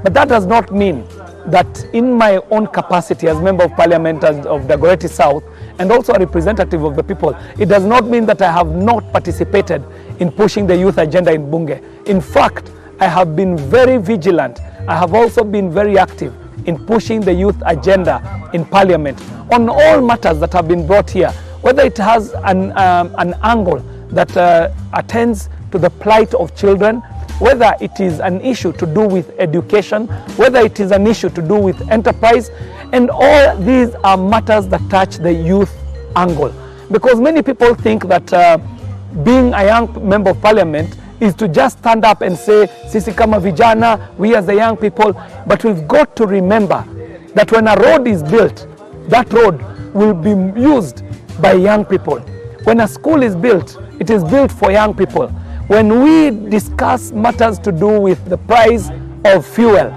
But that does not mean that in my own capacity as Member of Parliament of Dagoretti South and also a representative of the people, it does not mean that I have not participated in pushing the youth agenda in Bunge. In fact, I have been very vigilant. I have also been very active in pushing the youth agenda in Parliament on all matters that have been brought here, whether it has an angle that attends to the plight of children, whether it is an issue to do with education, whether it is an issue to do with enterprise, and all these are matters that touch the youth angle. Because many people think that being a young member of parliament is to just stand up and say, sisi kama vijana, we as the young people, but we've got to remember that when a road is built, that road will be used by young people. When a school is built, it is built for young people. When we discuss matters to do with the price of fuel,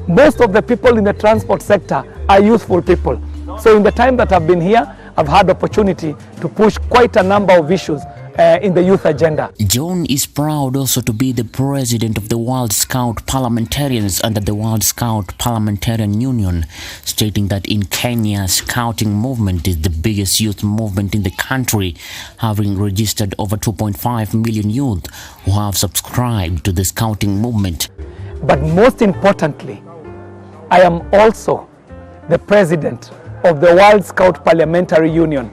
most of the people in the transport sector are youthful people. So in the time that I've been here, I've had opportunity to push quite a number of issues in the youth agenda. John is proud also to be the president of the World Scout Parliamentarians under the World Scout Parliamentarian Union, stating that in Kenya, scouting movement is the biggest youth movement in the country, having registered over 2.5 million youth who have subscribed to the scouting movement. But most importantly, I am also the president of the World Scout Parliamentary Union.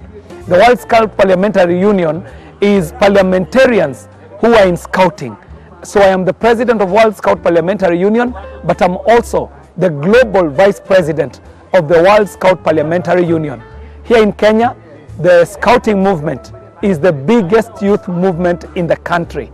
The World Scout Parliamentary Union is parliamentarians who are in scouting. So I am the president of World Scout Parliamentary Union, but I'm also the global vice president of the World Scout Parliamentary Union. Here in Kenya, the scouting movement is the biggest youth movement in the country.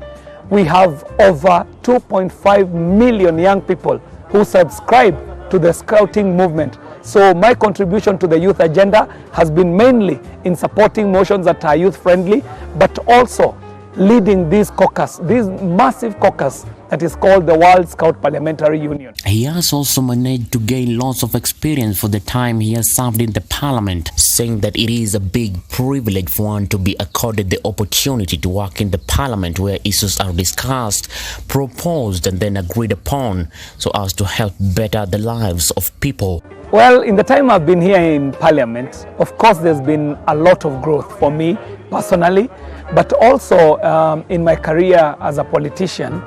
We have over 2.5 million young people who subscribe to the scouting movement. So my contribution to the youth agenda has been mainly in supporting motions that are youth friendly, but also leading this caucus, this massive caucus that is called the World Scout Parliamentary Union. He has also managed to gain lots of experience for the time he has served in the parliament, saying that it is a big privilege for one to be accorded the opportunity to work in the parliament where issues are discussed, proposed and then agreed upon so as to help better the lives of people. Well, in the time I've been here in parliament, of course there's been a lot of growth for me personally, but also in my career as a politician.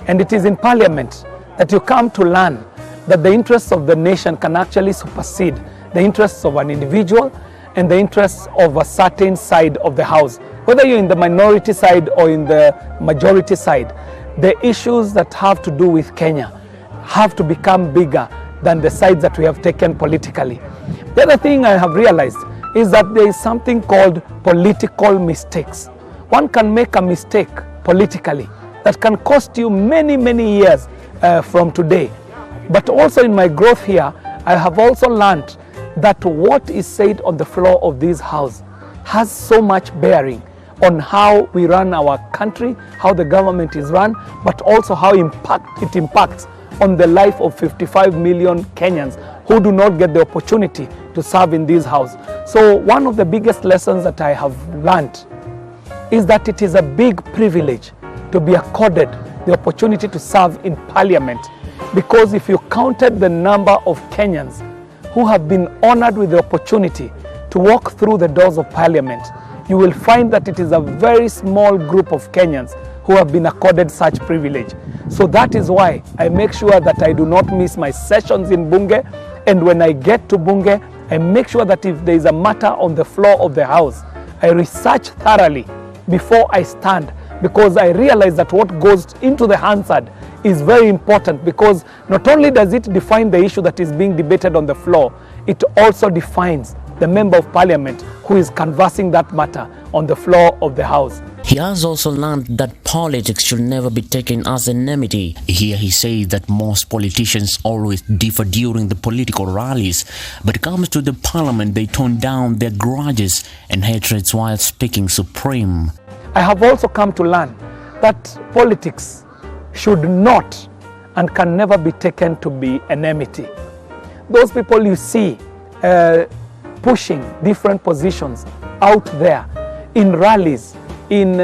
And it is in parliament that you come to learn that the interests of the nation can actually supersede the interests of an individual and the interests of a certain side of the house. Whether you're in the minority side or in the majority side, the issues that have to do with Kenya have to become bigger than the sides that we have taken politically. The other thing I have realized is that there is something called political mistakes. One can make a mistake politically that can cost you many, many years from today. But also in my growth here, I have also learned that what is said on the floor of this house has so much bearing on how we run our country, how the government is run, but also how it impacts on the life of 55 million Kenyans who do not get the opportunity to serve in this house. So one of the biggest lessons that I have learned is that it is a big privilege to be accorded the opportunity to serve in parliament, because if you counted the number of Kenyans who have been honored with the opportunity to walk through the doors of parliament, you will find that it is a very small group of Kenyans who have been accorded such privilege. So that is why I make sure that I do not miss my sessions in Bunge, and when I get to Bunge, I make sure that if there is a matter on the floor of the house, I research thoroughly before I stand, because I realize that what goes into the Hansard is very important, because not only does it define the issue that is being debated on the floor, it also defines the member of parliament who is canvassing that matter on the floor of the house. He has also learned that politics should never be taken as enmity. Here he says that most politicians always differ during the political rallies, but it comes to the parliament they tone down their grudges and hatreds while speaking supreme. I have also come to learn that politics should not and can never be taken to be enmity. Those people you see pushing different positions out there in rallies, in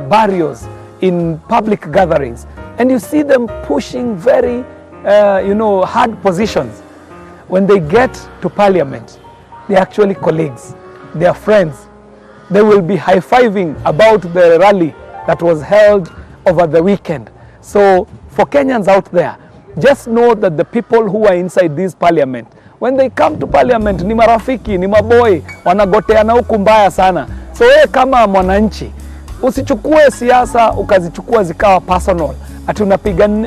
barrios, in public gatherings, And you see them pushing very, hard positions. When they get to parliament, they're actually colleagues, they are friends. They will be high-fiving about the rally that was held over the weekend. So for Kenyans out there, just know that the people who are inside this parliament, when they come to parliament, ni marafiki, ni maboy, wanagoteana huku mbaya sana. So wewe kama mwananchi, usichukue siasa ukazichukua zikawa personal. Ati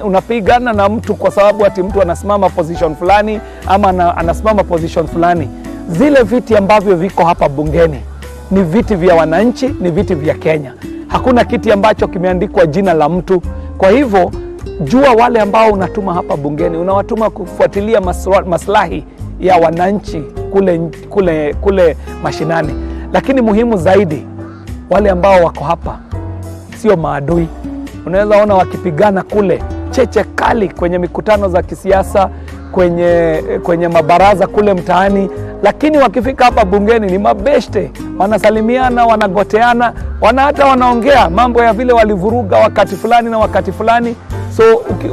unapigana na mtu kwa sababu ati mtu anasimama position fulani ama anasimama position fulani. Zile viti ambavyo viko hapa bungeni ni viti vya wananchi, ni viti vya Kenya. Hakuna kiti ambacho kimeandikwa jina la mtu. Kwa hivyo jua wale ambao unatuma hapa bungeni, unawatuma kufuatilia maslahi ya wananchi kule mashinani. Lakini muhimu zaidi, wale ambao wako hapa sio maadui. Unaweza ona wakipigana kule cheche kali kwenye mikutano za kisiasa, kwenye mabaraza kule mtaani, lakini wakifika hapa bungeni ni mabeshte, wanasalimiana, wanagoteana, hata wanaongea mambo ya vile walivuruga wakati fulani na wakati fulani. So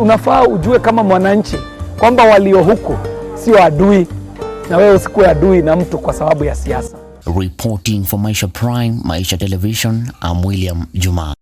unafaa ujue kama mwananchi kwamba walio huko sio adui, na wewe usikuwe adui na mtu kwa sababu ya siasa. Reporting for Maisha Prime, Maisha Television, I'm William Juma.